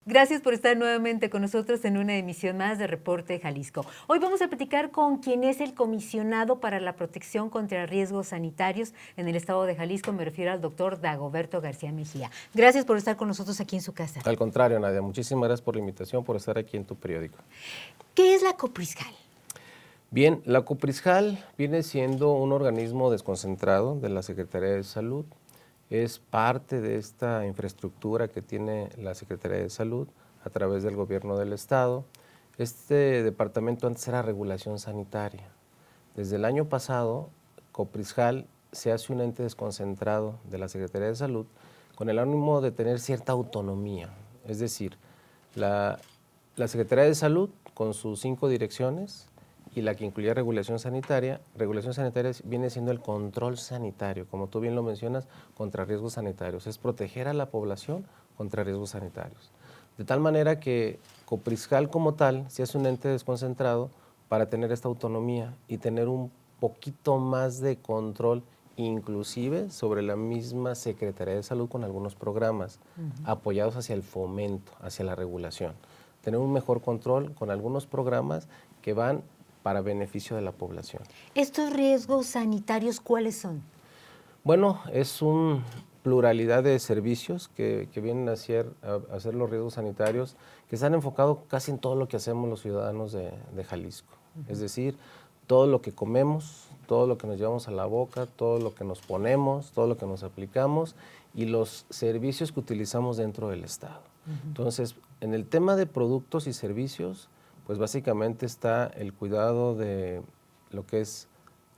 Gracias por estar nuevamente con nosotros en una emisión más de Reporte Jalisco. Hoy vamos a platicar con quien es el comisionado para la protección contra riesgos sanitarios en el estado de Jalisco. Me refiero al doctor Dagoberto García Mejía. Gracias por estar con nosotros aquí en su casa. Al contrario, Nadia, muchísimas gracias por la invitación, por estar aquí en tu periódico. ¿Qué es la Coprisjal? Bien, la Coprisjal viene siendo un organismo desconcentrado de la Secretaría de Salud. Es parte de esta infraestructura que tiene la Secretaría de Salud a través del gobierno del estado. Este departamento antes era regulación sanitaria. Desde el año pasado, Coprisjal se hace un ente desconcentrado de la Secretaría de Salud con el ánimo de tener cierta autonomía. Es decir, la Secretaría de Salud con sus 5 direcciones y la que incluía regulación sanitaria viene siendo el control sanitario, como tú bien lo mencionas, contra riesgos sanitarios. Es proteger a la población contra riesgos sanitarios. De tal manera que Coprisjal como tal se hace un ente desconcentrado para tener esta autonomía y tener un poquito más de control, inclusive sobre la misma Secretaría de Salud con algunos programas apoyados hacia el fomento, hacia la regulación. Tener un mejor control con algunos programas que van para beneficio de la población. ¿Estos riesgos sanitarios cuáles son? Bueno, es una pluralidad de servicios que vienen a hacer los riesgos sanitarios, que están enfocados casi en todo lo que hacemos los ciudadanos de Jalisco. Es decir, todo lo que comemos, todo lo que nos llevamos a la boca, todo lo que nos ponemos, todo lo que nos aplicamos y los servicios que utilizamos dentro del estado. Entonces, en el tema de productos y servicios, pues básicamente está el cuidado de lo que es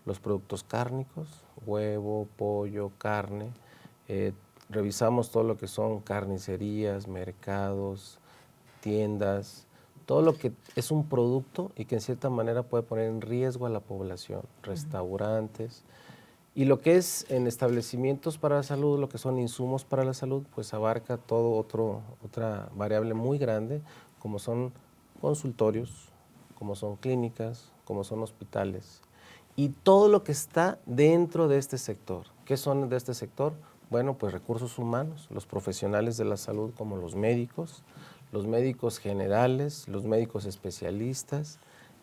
los productos cárnicos, huevo, pollo, carne. Revisamos todo lo que son carnicerías, mercados, tiendas, todo lo que es un producto y que en cierta manera puede poner en riesgo a la población, restaurantes. Y lo que es en establecimientos para la salud, lo que son insumos para la salud, pues abarca todo otra variable muy grande, como son consultorios, como son clínicas, como son hospitales. Y todo lo que está dentro de este sector. ¿Qué son de este sector? Bueno, pues recursos humanos, los profesionales de la salud como los médicos generales, los médicos especialistas,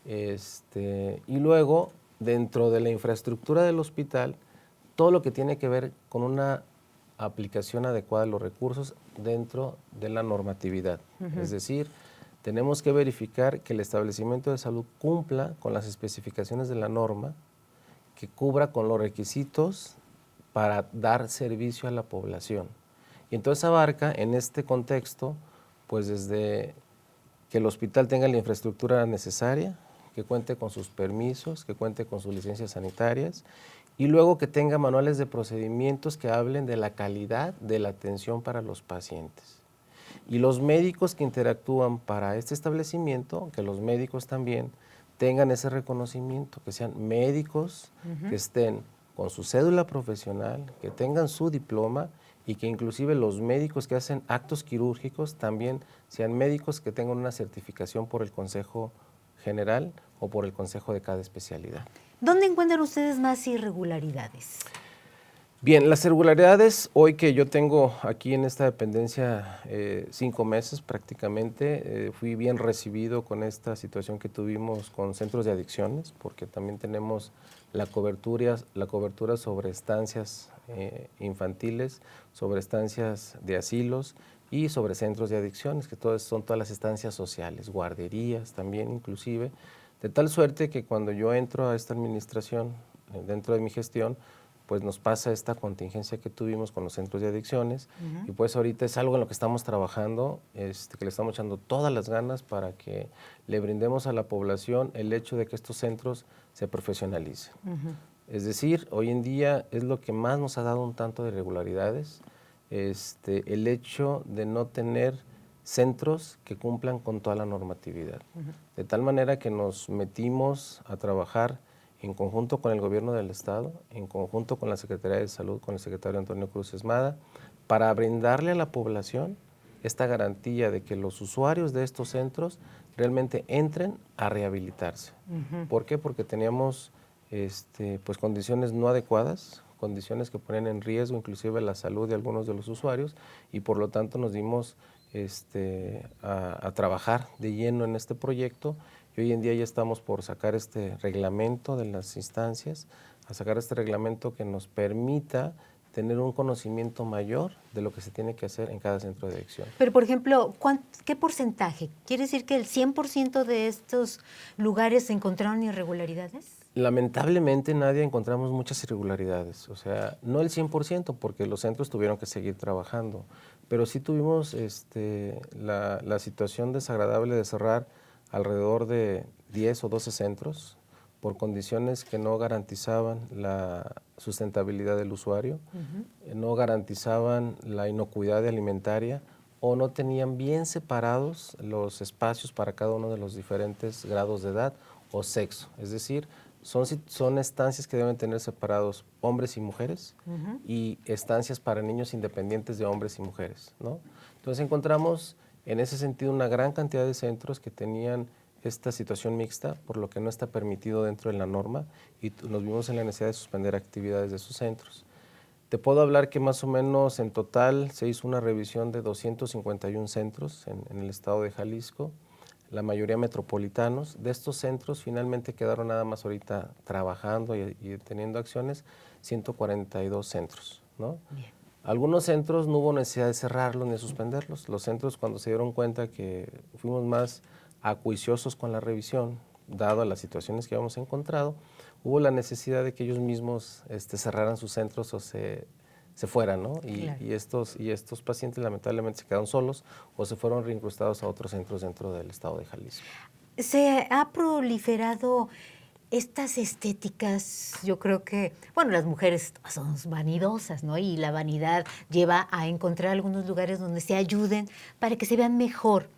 y luego dentro de la infraestructura del hospital, todo lo que tiene que ver con una aplicación adecuada de los recursos dentro de la normatividad. Es decir, tenemos que verificar que el establecimiento de salud cumpla con las especificaciones de la norma, que cubra con los requisitos para dar servicio a la población. Y entonces abarca en este contexto, pues desde que el hospital tenga la infraestructura necesaria, que cuente con sus permisos, que cuente con sus licencias sanitarias y luego que tenga manuales de procedimientos que hablen de la calidad de la atención para los pacientes. Y los médicos que interactúan para este establecimiento, que los médicos también tengan ese reconocimiento, que sean médicos que estén con su cédula profesional, que tengan su diploma y que inclusive los médicos que hacen actos quirúrgicos también sean médicos que tengan una certificación por el Consejo General o por el consejo de cada especialidad. ¿Dónde encuentran ustedes más irregularidades? Bien, las irregularidades, hoy que yo tengo aquí en esta dependencia 5 meses prácticamente, fui bien recibido con esta situación que tuvimos con centros de adicciones, porque también tenemos la cobertura sobre estancias infantiles, sobre estancias de asilos y sobre centros de adicciones, que son todas las estancias sociales, guarderías también inclusive, de tal suerte que cuando yo entro a esta administración, dentro de mi gestión, pues nos pasa esta contingencia que tuvimos con los centros de adicciones y pues ahorita es algo en lo que estamos trabajando, que le estamos echando todas las ganas para que le brindemos a la población el hecho de que estos centros se profesionalicen. Es decir, hoy en día es lo que más nos ha dado un tanto de irregularidades, el hecho de no tener centros que cumplan con toda la normatividad. De tal manera que nos metimos a trabajar en conjunto con el gobierno del estado, en conjunto con la Secretaría de Salud, con el secretario Antonio Cruz Esmada, para brindarle a la población esta garantía de que los usuarios de estos centros realmente entren a rehabilitarse. ¿Por qué? Porque teníamos pues condiciones no adecuadas, condiciones que ponen en riesgo inclusive la salud de algunos de los usuarios y por lo tanto nos dimos a trabajar de lleno en este proyecto, y hoy en día ya estamos por sacar este reglamento de las instancias, a sacar este reglamento que nos permita tener un conocimiento mayor de lo que se tiene que hacer en cada centro de dirección. Pero, por ejemplo, ¿qué porcentaje? ¿Quiere decir que el 100% de estos lugares encontraron irregularidades? Lamentablemente nadie encontramos muchas irregularidades, o sea, no el 100% porque los centros tuvieron que seguir trabajando, pero sí tuvimos la situación desagradable de cerrar alrededor de 10 o 12 centros por condiciones que no garantizaban la sustentabilidad del usuario, no garantizaban la inocuidad alimentaria o no tenían bien separados los espacios para cada uno de los diferentes grados de edad o sexo. Es decir, son estancias que deben tener separados hombres y mujeres y estancias para niños independientes de hombres y mujeres, ¿no? Entonces encontramos en ese sentido una gran cantidad de centros que tenían esta situación mixta, por lo que no está permitido dentro de la norma y nos vimos en la necesidad de suspender actividades de esos centros. Te puedo hablar que más o menos en total se hizo una revisión de 251 centros en el estado de Jalisco, la mayoría metropolitanos. De estos centros finalmente quedaron nada más ahorita trabajando y teniendo acciones 142 centros, ¿no? Bien. Algunos centros no hubo necesidad de cerrarlos ni de suspenderlos. Los centros, cuando se dieron cuenta que fuimos más acuiciosos con la revisión, dado a las situaciones que habíamos encontrado, hubo la necesidad de que ellos mismos cerraran sus centros o se fueran, ¿no? Claro. Y estos pacientes lamentablemente se quedaron solos o se fueron reincrustados a otros centros dentro del estado de Jalisco. Se ha proliferado estas estéticas, yo creo que, bueno, las mujeres son vanidosas, ¿no? Y la vanidad lleva a encontrar algunos lugares donde se ayuden para que se vean mejor.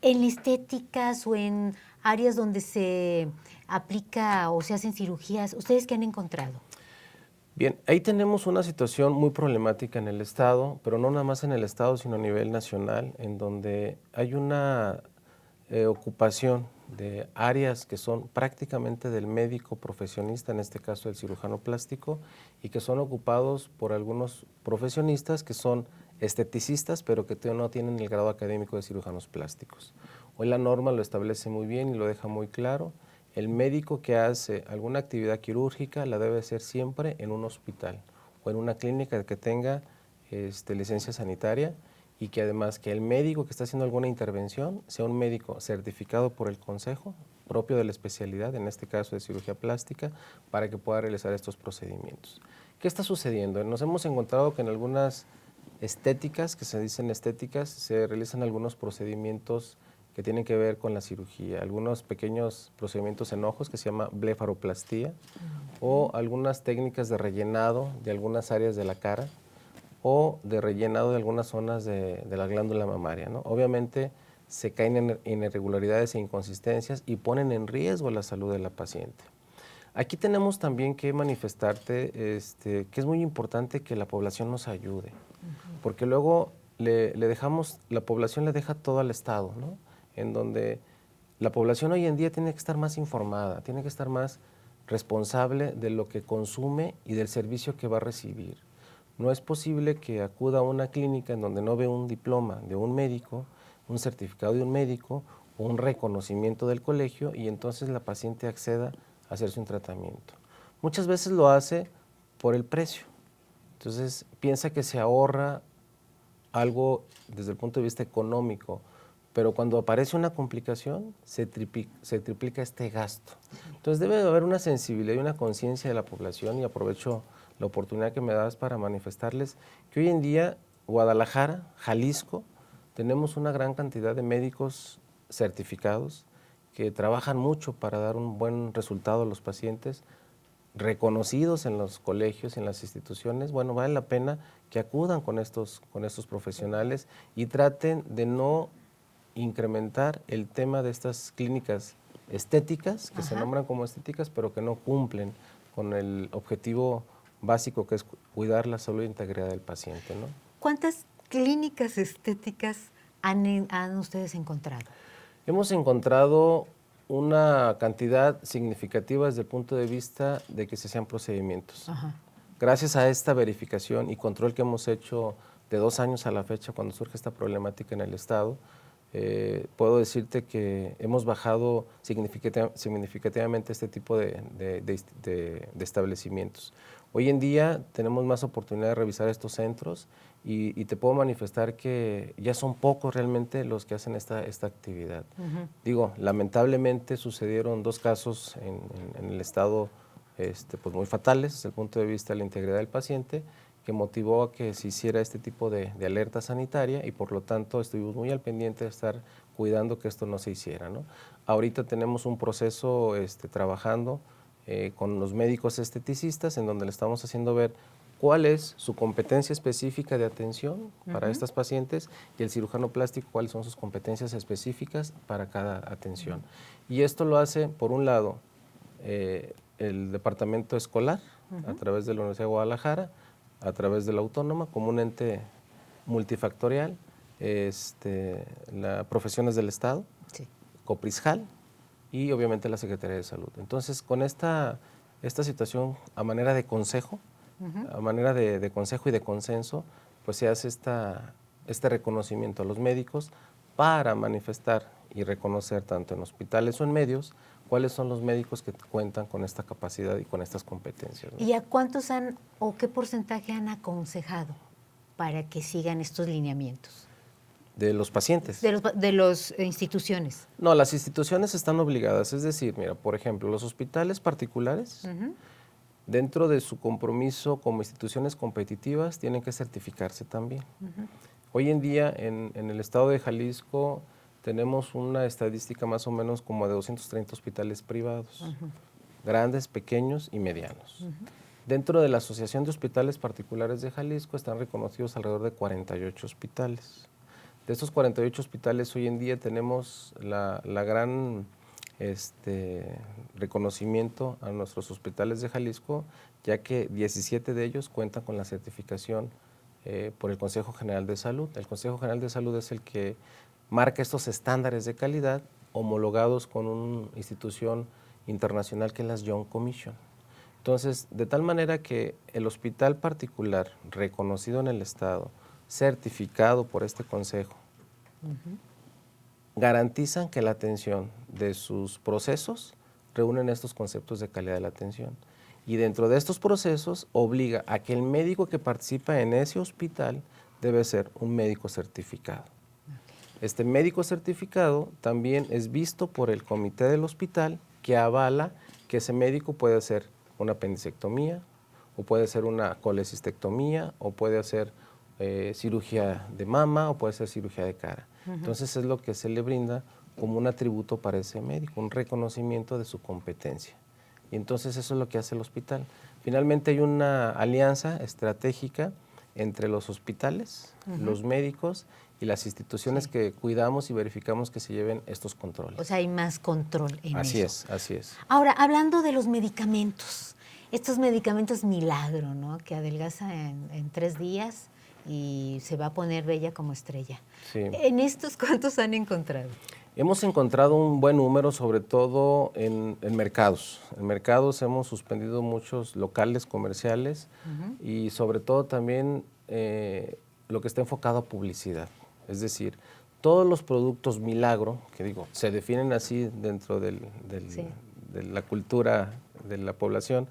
En estéticas o en áreas donde se aplica o se hacen cirugías, ¿ustedes qué han encontrado? Bien, ahí tenemos una situación muy problemática en el estado, pero no nada más en el estado, sino a nivel nacional, en donde hay una ocupación de áreas que son prácticamente del médico profesionista, en este caso el cirujano plástico, y que son ocupados por algunos profesionistas que son esteticistas, pero que no tienen el grado académico de cirujanos plásticos. Hoy la norma lo establece muy bien y lo deja muy claro. El médico que hace alguna actividad quirúrgica la debe hacer siempre en un hospital o en una clínica que tenga licencia sanitaria, y que además que el médico que está haciendo alguna intervención sea un médico certificado por el consejo propio de la especialidad, en este caso de cirugía plástica, para que pueda realizar estos procedimientos. ¿Qué está sucediendo? Nos hemos encontrado que en algunas estéticas, que se dicen estéticas, se realizan algunos procedimientos que tienen que ver con la cirugía, algunos pequeños procedimientos en ojos que se llama blefaroplastía, o algunas técnicas de rellenado de algunas áreas de la cara, o de rellenado de algunas zonas de la glándula mamaria, ¿no? Obviamente se caen en irregularidades e inconsistencias y ponen en riesgo la salud de la paciente. Aquí tenemos también que manifestarte que es muy importante que la población nos ayude, porque luego la población le deja todo al Estado, ¿no? En donde la población hoy en día tiene que estar más informada, tiene que estar más responsable de lo que consume y del servicio que va a recibir. No es posible que acuda a una clínica en donde no ve un diploma de un médico, un certificado de un médico o un reconocimiento del colegio, y entonces la paciente acceda a hacerse un tratamiento. Muchas veces lo hace por el precio. Entonces piensa que se ahorra algo desde el punto de vista económico, pero cuando aparece una complicación se triplica este gasto. Entonces debe haber una sensibilidad y una conciencia de la población, y aprovecho la oportunidad que me das para manifestarles que hoy en día Guadalajara, Jalisco, tenemos una gran cantidad de médicos certificados que trabajan mucho para dar un buen resultado a los pacientes, reconocidos en los colegios, en las instituciones. Bueno, vale la pena que acudan con estos profesionales y traten de no incrementar el tema de estas clínicas estéticas, que se nombran como estéticas, pero que no cumplen con el objetivo básico, que es cuidar la salud e integridad del paciente, ¿no? ¿Cuántas clínicas estéticas han ustedes encontrado? Hemos encontrado una cantidad significativa desde el punto de vista de que se hacían procedimientos. Gracias a esta verificación y control que hemos hecho de 2 años a la fecha, cuando surge esta problemática en el Estado, puedo decirte que hemos bajado significativamente este tipo de establecimientos. Hoy en día tenemos más oportunidad de revisar estos centros y te puedo manifestar que ya son pocos realmente los que hacen esta actividad. Digo, lamentablemente sucedieron 2 casos en el Estado pues muy fatales desde el punto de vista de la integridad del paciente, que motivó a que se hiciera este tipo de alerta sanitaria y por lo tanto estuvimos muy al pendiente de estar cuidando que esto no se hiciera, ¿no? Ahorita tenemos un proceso trabajando con los médicos esteticistas en donde le estamos haciendo ver cuál es su competencia específica de atención para estas pacientes y el cirujano plástico cuáles son sus competencias específicas para cada atención. Y esto lo hace, por un lado, el departamento escolar a través de la Universidad de Guadalajara, a través de la Autónoma, como un ente multifactorial, las profesiones del Estado, sí, Coprisjal y obviamente la Secretaría de Salud. Entonces, con esta situación a manera de consejo, a manera de consejo y de consenso, pues se hace este reconocimiento a los médicos para manifestar y reconocer tanto en hospitales o en medios cuáles son los médicos que cuentan con esta capacidad y con estas competencias, ¿no? ¿Y a cuántos o qué porcentaje han aconsejado para que sigan estos lineamientos? ¿De los pacientes? De las instituciones. No, las instituciones están obligadas. Es decir, mira, por ejemplo, los hospitales particulares, dentro de su compromiso como instituciones competitivas, tienen que certificarse también. Hoy en día, en el estado de Jalisco, tenemos una estadística más o menos como de 230 hospitales privados, grandes, pequeños y medianos. Dentro de la Asociación de Hospitales Particulares de Jalisco están reconocidos alrededor de 48 hospitales. De estos 48 hospitales hoy en día tenemos la gran reconocimiento a nuestros hospitales de Jalisco, ya que 17 de ellos cuentan con la certificación por el Consejo General de Salud. El Consejo General de Salud es el que marca estos estándares de calidad homologados con una institución internacional que es la Young Commission. Entonces, de tal manera que el hospital particular reconocido en el Estado, certificado por este consejo, garantizan que la atención de sus procesos reúnen estos conceptos de calidad de la atención. Y dentro de estos procesos obliga a que el médico que participa en ese hospital debe ser un médico certificado. Este médico certificado también es visto por el comité del hospital que avala que ese médico puede hacer una apendicectomía o puede hacer una colecistectomía o puede hacer cirugía de mama o puede hacer cirugía de cara. Entonces es lo que se le brinda como un atributo para ese médico, un reconocimiento de su competencia. Y entonces eso es lo que hace el hospital. Finalmente hay una alianza estratégica entre los hospitales, los médicos y las instituciones que cuidamos y verificamos que se lleven estos controles. O sea, hay más control en así eso. Así es. Ahora, hablando de los medicamentos, estos medicamentos milagro, ¿no? Que adelgaza en 3 días y se va a poner bella como estrella. Sí. ¿En estos cuántos han encontrado? Hemos encontrado un buen número, sobre todo en mercados. En mercados hemos suspendido muchos locales comerciales y sobre todo también lo que está enfocado a publicidad. Es decir, todos los productos milagro, que digo, se definen así dentro de la cultura de la población,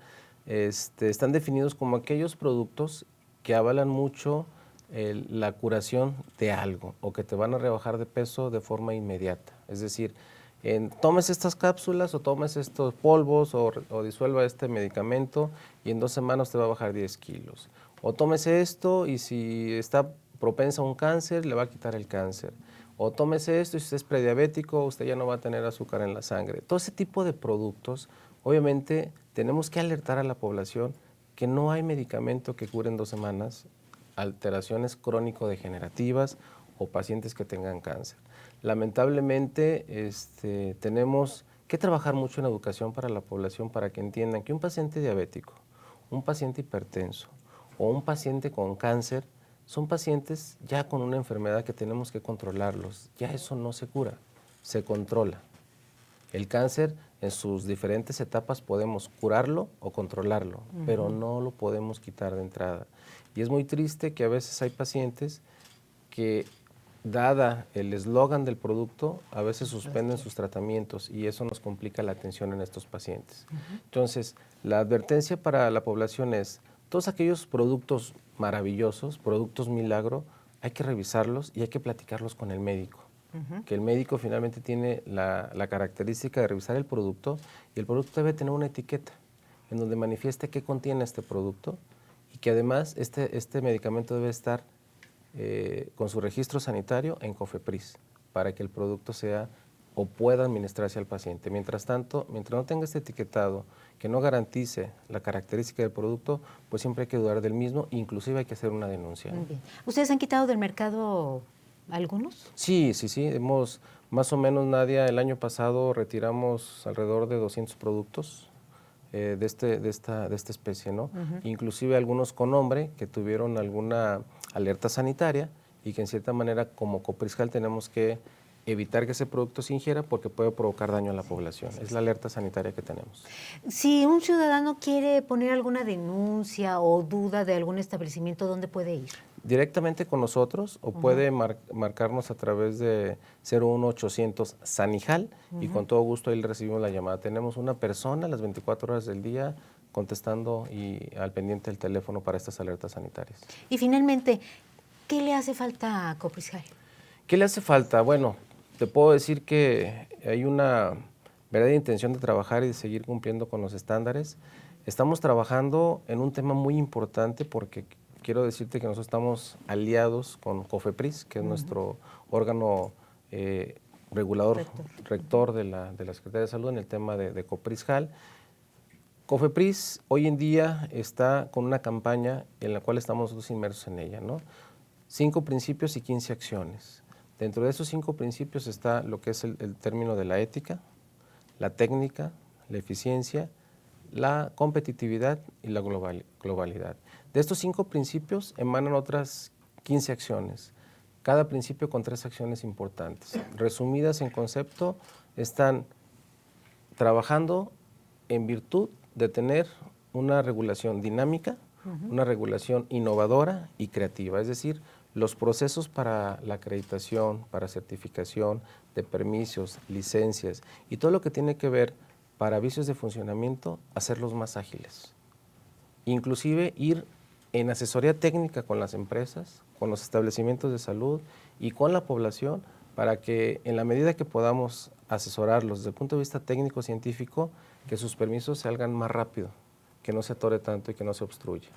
están definidos como aquellos productos que avalan mucho la curación de algo o que te van a rebajar de peso de forma inmediata. Es decir, tomes estas cápsulas o tomes estos polvos o disuelva este medicamento y en 2 semanas te va a bajar 10 kilos. O tómese esto y si está propensa a un cáncer, le va a quitar el cáncer. O tómese esto y si usted es prediabético, usted ya no va a tener azúcar en la sangre. Todo ese tipo de productos, obviamente, tenemos que alertar a la población que no hay medicamento que cure en 2 semanas alteraciones crónico-degenerativas o pacientes que tengan cáncer. Lamentablemente, tenemos que trabajar mucho en educación para la población para que entiendan que un paciente diabético, un paciente hipertenso o un paciente con cáncer son pacientes ya con una enfermedad que tenemos que controlarlos. Ya eso no se cura, se controla. El cáncer en sus diferentes etapas podemos curarlo o controlarlo, pero no lo podemos quitar de entrada. Y es muy triste que a veces hay pacientes que, dada el eslogan del producto, a veces suspenden sus tratamientos y eso nos complica la atención en estos pacientes. Entonces, la advertencia para la población es, todos aquellos productos maravillosos, productos milagro, hay que revisarlos y hay que platicarlos con el médico. Que el médico finalmente tiene la característica de revisar el producto y el producto debe tener una etiqueta en donde manifieste qué contiene este producto y que además este medicamento debe estar con su registro sanitario en COFEPRIS para que el producto sea o pueda administrarse al paciente. Mientras tanto, mientras no tenga este etiquetado que no garantice la característica del producto, pues siempre hay que dudar del mismo, inclusive hay que hacer una denuncia. Muy bien. ¿Ustedes han quitado del mercado algunos? Sí. Hemos, más o menos, Nadia, el año pasado retiramos alrededor de 200 productos de esta especie, ¿no? Inclusive algunos con nombre que tuvieron alguna alerta sanitaria y que en cierta manera como Copriscal tenemos que evitar que ese producto se ingiera porque puede provocar daño a la población. Es la alerta sanitaria que tenemos. Si un ciudadano quiere poner alguna denuncia o duda de algún establecimiento, ¿dónde puede ir? Directamente con nosotros o puede marcarnos a través de 01800 Sanijal y con todo gusto ahí le recibimos la llamada. Tenemos una persona las 24 horas del día contestando y al pendiente del teléfono para estas alertas sanitarias. Y finalmente, ¿qué le hace falta a Copriscal? ¿Qué le hace falta? Bueno, te puedo decir que hay una verdadera intención de trabajar y de seguir cumpliendo con los estándares. Estamos trabajando en un tema muy importante porque quiero decirte que nosotros estamos aliados con COFEPRIS, que es nuestro órgano regulador, rector de la Secretaría de Salud en el tema de Copriscal. COFEPRIS hoy en día está con una campaña en la cual estamos nosotros inmersos en ella, ¿no? 5 principios y 15 acciones. Dentro de esos 5 principios está lo que es el término de la ética, la técnica, la eficiencia, la competitividad y la globalidad. De estos 5 principios emanan otras 15 acciones, cada principio con 3 acciones importantes. Resumidas en concepto, están trabajando en virtud de tener una regulación dinámica, una regulación innovadora y creativa, es decir, los procesos para la acreditación, para certificación de permisos, licencias y todo lo que tiene que ver para vicios de funcionamiento, hacerlos más ágiles. Inclusive ir en asesoría técnica con las empresas, con los establecimientos de salud y con la población para que en la medida que podamos asesorarlos desde el punto de vista técnico-científico, que sus permisos se hagan más rápido, que no se atore tanto y que no se obstruya.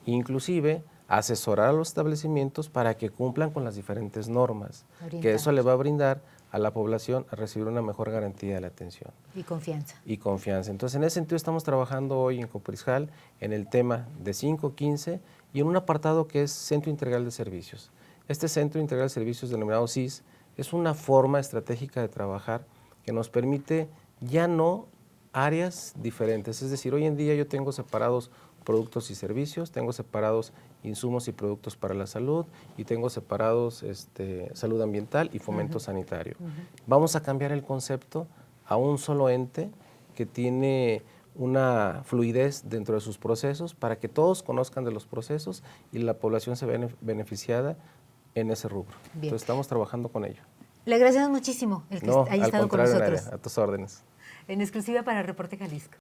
Inclusive asesorar a los establecimientos para que cumplan con las diferentes normas, que eso le va a brindar a la población a recibir una mejor garantía de la atención. Y confianza. Y confianza. Entonces, en ese sentido estamos trabajando hoy en Copriscal en el tema de 515 y en un apartado que es Centro Integral de Servicios. Este Centro Integral de Servicios denominado CIS es una forma estratégica de trabajar que nos permite ya no áreas diferentes. Es decir, hoy en día yo tengo separados productos y servicios, tengo separados insumos y productos para la salud y tengo separados salud ambiental y fomento sanitario. Vamos a cambiar el concepto a un solo ente que tiene una fluidez dentro de sus procesos para que todos conozcan de los procesos y la población se vea beneficiada en ese rubro. Bien. Entonces estamos trabajando con ello. Le agradecemos muchísimo el que haya estado con nosotros. Nadia, a tus órdenes. En exclusiva para Reporte Jalisco.